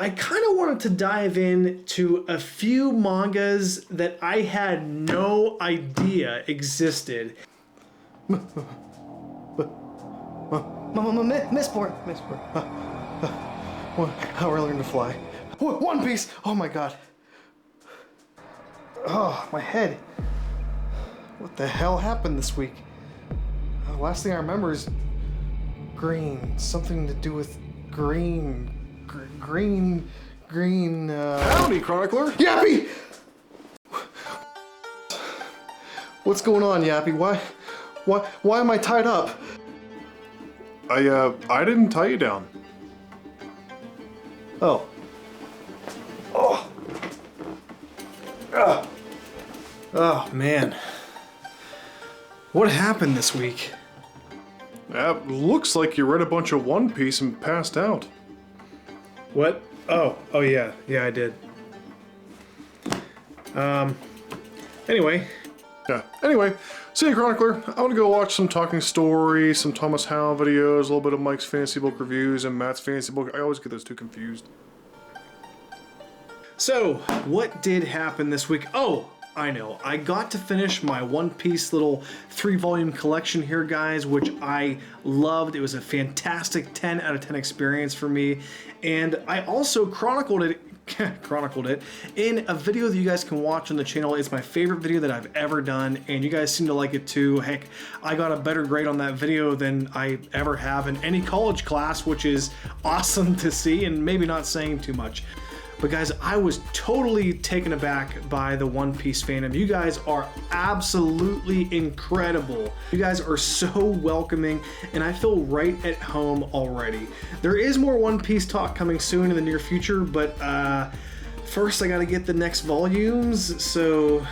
I kind of wanted to dive into a few mangas that I had no idea existed. Mistborn. How I learned to fly. One Piece. Oh my god. Oh, my head. What the hell happened this week? The last thing I remember is green. Something to do with green. Howdy, Chronicler. Yappy! What's going on, Yappy? Why am I tied up? I didn't tie you down. Oh. Oh man. What happened this week? Looks like you read a bunch of One Piece and passed out. What? Oh yeah. Yeah, I did. Anyway. Yeah. Anyway, see you, Chronicler. I want to go watch some Talking Story, some Thomas Howell videos, a little bit of Mike's Fantasy Book reviews, and Matt's Fantasy Book. I always get those two confused. So, what did happen this week? Oh, I know. I got to finish my One Piece little 3-volume collection here, guys, which I loved. It was a fantastic 10 out of 10 experience for me. And I also chronicled it in a video that you guys can watch on the channel. It's my favorite video that I've ever done, and you guys seem to like it too. Heck, I got a better grade on that video than I ever have in any college class, which is awesome to see and maybe not saying too much. But guys, I was totally taken aback by the One Piece fandom. You guys are absolutely incredible. You guys are so welcoming, and I feel right at home already. There is more One Piece talk coming soon in the near future, but first I gotta get the next volumes, so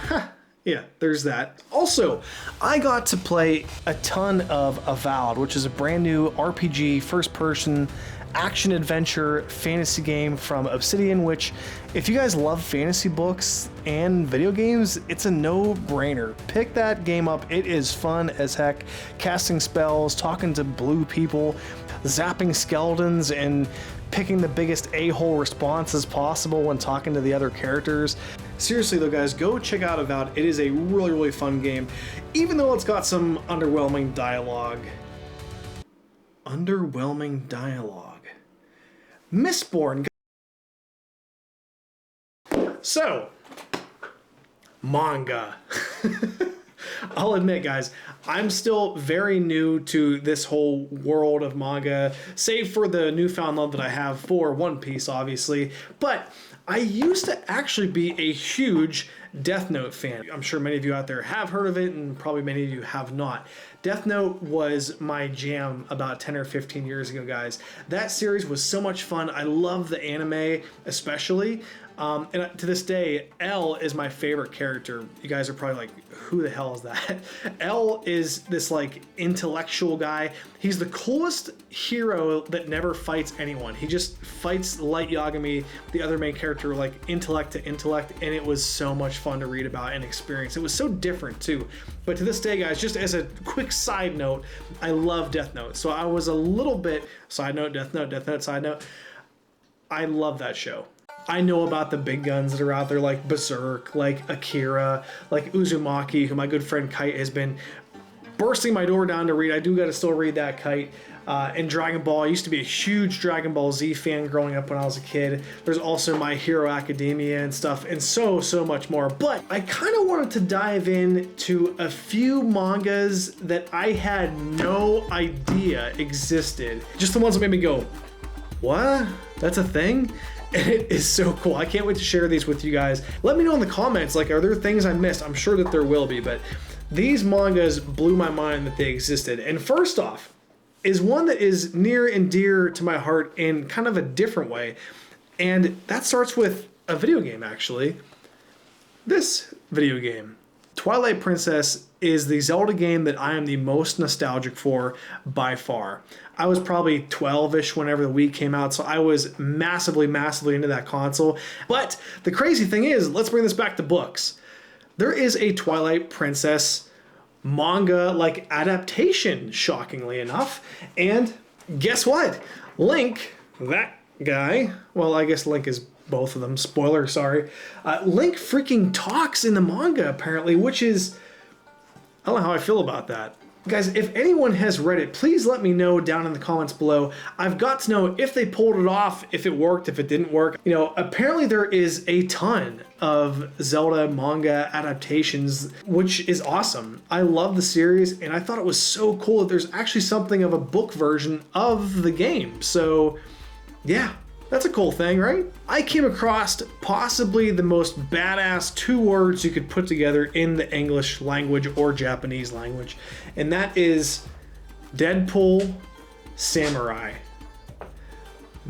yeah, there's that. Also, I got to play a ton of Avowed, which is a brand new RPG, first-person action-adventure fantasy game from Obsidian, which, if you guys love fantasy books and video games, it's a no-brainer. Pick that game up. It is fun as heck. Casting spells, talking to blue people, zapping skeletons, and picking the biggest a-hole responses possible when talking to the other characters. Seriously though, guys, go check out Avowed. It is a really, really fun game, even though it's got some underwhelming dialogue. Mistborn. So, manga. I'll admit, guys, I'm still very new to this whole world of manga, save for the newfound love that I have for One Piece, obviously. But I used to actually be a huge Death Note fan. I'm sure many of you out there have heard of it, and probably many of you have not. Death Note was my jam about 10 or 15 years ago, guys. That series was so much fun. I love the anime, especially. And to this day, L is my favorite character. You guys are probably like, who the hell is that? L is this like intellectual guy. He's the coolest hero that never fights anyone. He just fights Light Yagami, the other main character, like intellect to intellect, and it was so much fun to read about and experience. It was so different too. But to this day, guys, just as a quick side note, I love Death Note. So I was a little bit, side note, Death Note, side note. I love that show. I know about the big guns that are out there, like Berserk, like Akira, like Uzumaki, who my good friend Kite has been bursting my door down to read. I do got to still read that, Kite. And Dragon Ball. I used to be a huge Dragon Ball Z fan growing up when I was a kid. There's also My Hero Academia and stuff, and so much more. But I kind of wanted to dive into a few mangas that I had no idea existed. Just the ones that made me go, what? That's a thing? And it is so cool. I can't wait to share these with you guys. Let me know in the comments, like, are there things I missed? I'm sure that there will be, but these mangas blew my mind that they existed. And first off is one that is near and dear to my heart in kind of a different way. And that starts with a video game, actually. This video game. Twilight Princess is the Zelda game that I am the most nostalgic for by far. I was probably 12-ish whenever the Wii came out, so I was massively into that console. But the crazy thing is, let's bring this back to books. There is a Twilight Princess manga-like adaptation, shockingly enough. And guess what? Link, that guy, well, I guess Link is both of them, spoiler, sorry. Link freaking talks in the manga, apparently, which is, I don't know how I feel about that. Guys, if anyone has read it, please let me know down in the comments below. I've got to know if they pulled it off, if it worked, if it didn't work. You know, apparently there is a ton of Zelda manga adaptations, which is awesome. I love the series, and I thought it was so cool that there's actually something of a book version of the game. So, yeah. That's a cool thing, right? I came across possibly the most badass 2 words you could put together in the English language or Japanese language, and that is Deadpool Samurai.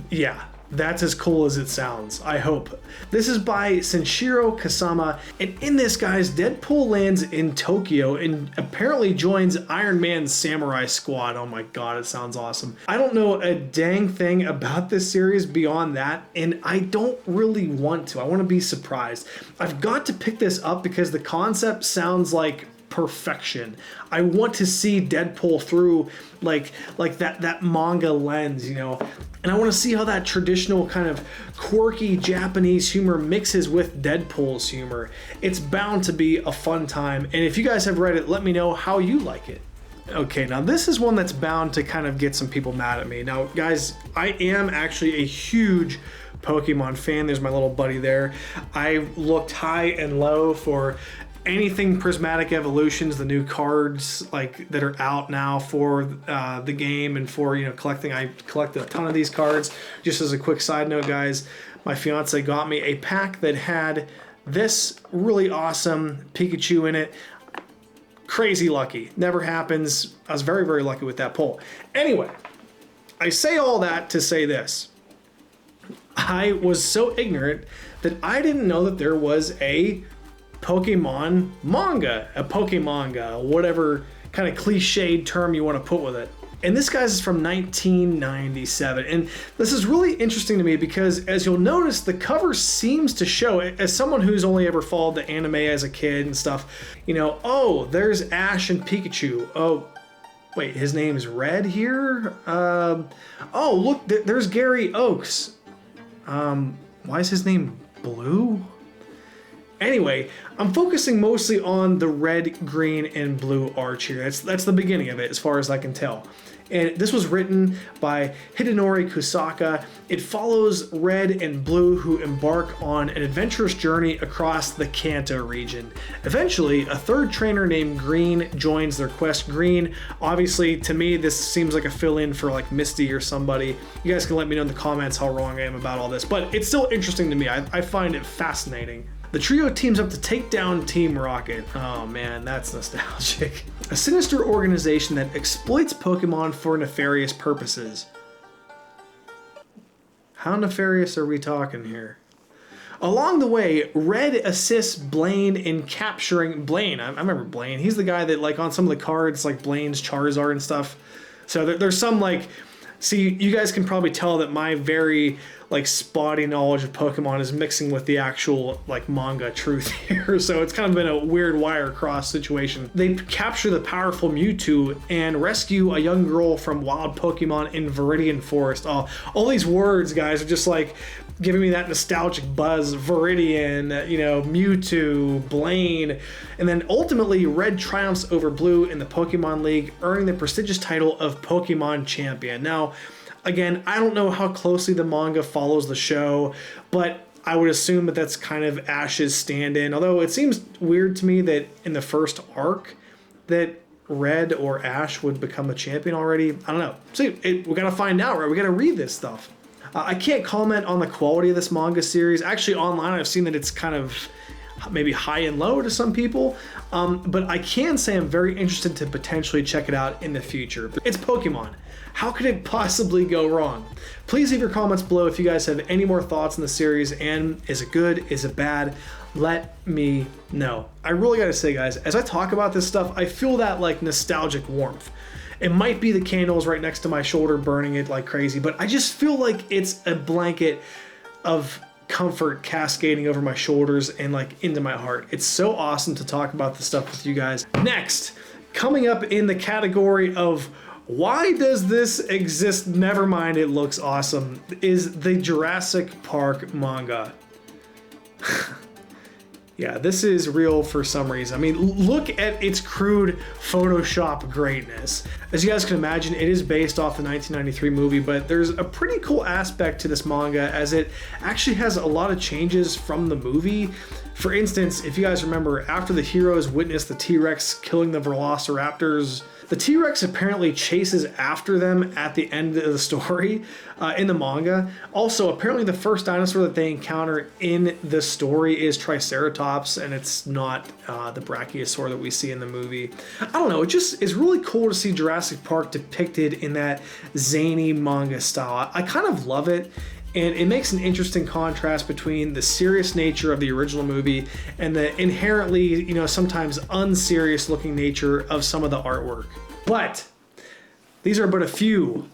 Yeah, that's as cool as it sounds, I hope. This is by Senshiro Kasama, and in this, guys, Deadpool lands in Tokyo and apparently joins Iron Man's samurai squad. Oh my god, it sounds awesome. I don't know a dang thing about this series beyond that, and I don't really want to. I want to be surprised. I've got to pick this up because the concept sounds like perfection. I want to see Deadpool through like that manga lens, you know, and I want to see how that traditional kind of quirky Japanese humor mixes with Deadpool's humor. It's bound to be a fun time, and if you guys have read it, let me know how you like it. Okay, now this is one that's bound to kind of get some people mad at me. Now, guys, I am actually a huge Pokemon fan. There's my little buddy there. I looked high and low for anything Prismatic Evolutions, the new cards like that are out now for the game and for, you know, collecting. I collect a ton of these cards. Just as a quick side note, guys, my fiance got me a pack that had this really awesome Pikachu in it. Crazy lucky. Never happens. I was very, very lucky with that pull. Anyway, I say all that to say this. I was so ignorant that I didn't know that there was a Pokemon manga, a Pokemanga, whatever kind of cliched term you want to put with it. And this, guys, is from 1997. And this is really interesting to me because, as you'll notice, the cover seems to show, as someone who's only ever followed the anime as a kid and stuff, you know, oh, there's Ash and Pikachu. Oh, wait, his name's Red here? Oh, look, there's Gary Oaks. Why is his name Blue? Anyway, I'm focusing mostly on the red, green, and blue arch here. That's the beginning of it, as far as I can tell. And this was written by Hidenori Kusaka. It follows Red and Blue, who embark on an adventurous journey across the Kanto region. Eventually, a third trainer named Green joins their quest. Green, obviously, to me, this seems like a fill-in for like Misty or somebody. You guys can let me know in the comments how wrong I am about all this, but it's still interesting to me. I find it fascinating. The trio teams up to take down Team Rocket. Oh man, that's nostalgic. A sinister organization that exploits Pokemon for nefarious purposes. How nefarious are we talking here? Along the way, Red assists Blaine in capturing Blaine. I remember Blaine. He's the guy that, like, on some of the cards, like Blaine's Charizard and stuff. So there's some, like, see, you guys can probably tell that my very, like, spotty knowledge of Pokemon is mixing with the actual, like, manga truth here. So it's kind of been a weird wire cross situation. They capture the powerful Mewtwo and rescue a young girl from wild Pokemon in Viridian Forest. Oh, all these words, guys, are just like giving me that nostalgic buzz. Viridian, you know, Mewtwo, Blaine. And then ultimately, Red triumphs over Blue in the Pokemon League, earning the prestigious title of Pokemon Champion. Now, again, I don't know how closely the manga follows the show, but I would assume that that's kind of Ash's stand-in. Although it seems weird to me that in the first arc that Red or Ash would become a champion already. I don't know. See, we gotta find out, right? We gotta read this stuff. I can't comment on the quality of this manga series. Actually, online I've seen that it's kind of maybe high and low to some people, but I can say I'm very interested to potentially check it out in the future. It's Pokemon. How could it possibly go wrong? Please leave your comments below if you guys have any more thoughts on the series, and is it good, is it bad? Let me know. I really gotta say, guys, as I talk about this stuff, I feel that like nostalgic warmth. It might be the candles right next to my shoulder burning it like crazy, but I just feel like it's a blanket of comfort cascading over my shoulders and like into my heart. It's so awesome to talk about this stuff with you guys. Next, coming up in the category of Why does this exist? Never mind, it looks awesome. Is the Jurassic Park manga. Yeah, this is real for some reason. I mean, look at its crude Photoshop greatness. As you guys can imagine, it is based off the 1993 movie, but there's a pretty cool aspect to this manga as it actually has a lot of changes from the movie. For instance, if you guys remember, after the heroes witness the T-Rex killing the Velociraptors, the T-Rex apparently chases after them at the end of the story in the manga. Also, apparently the first dinosaur that they encounter in the story is Triceratops, and it's not the Brachiosaur that we see in the movie. I don't know, it just is really cool to see Jurassic Park depicted in that zany manga style. I kind of love it. And it makes an interesting contrast between the serious nature of the original movie and the inherently, you know, sometimes unserious looking nature of some of the artwork. But these are but a few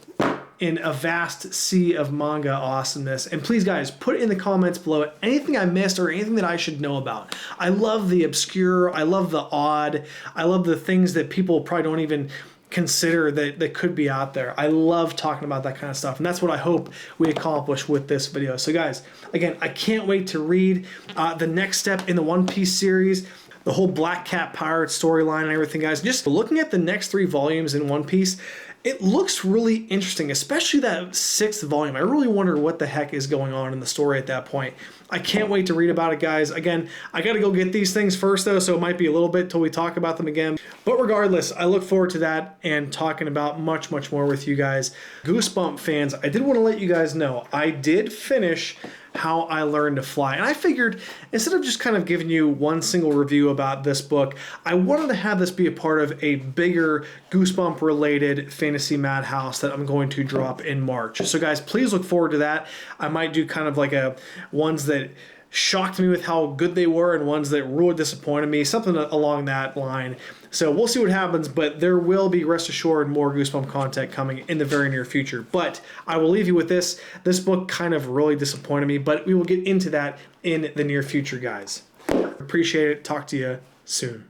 in a vast sea of manga awesomeness. And please, guys, put in the comments below anything I missed or anything that I should know about. I love the obscure, I love the odd, I love the things that people probably don't even consider that could be out there. I love talking about that kind of stuff, and that's what I hope we accomplish with this video. So guys, again, I can't wait to read the next step in the One Piece series, the whole Black Cat Pirate storyline and everything, guys. Just looking at the next 3 volumes in One Piece, it looks really interesting, especially that 6th volume. I really wonder what the heck is going on in the story at that point. I can't wait to read about it, guys. Again, I got to go get these things first, though, so it might be a little bit till we talk about them again. But regardless, I look forward to that and talking about much, much more with you guys. Goosebump fans, I did want to let you guys know, I did finish How I Learned to Fly. And I figured, instead of just kind of giving you one single review about this book, I wanted to have this be a part of a bigger Goosebump-related fantasy madhouse that I'm going to drop in March. So guys, please look forward to that. I might do kind of like a ones that shocked me with how good they were and ones that really disappointed me, something along that line. So we'll see what happens, but there will be, rest assured, more Goosebump content coming in the very near future. But I will leave you with this. This book kind of really disappointed me, but we will get into that in the near future, guys. Appreciate it. Talk to you soon.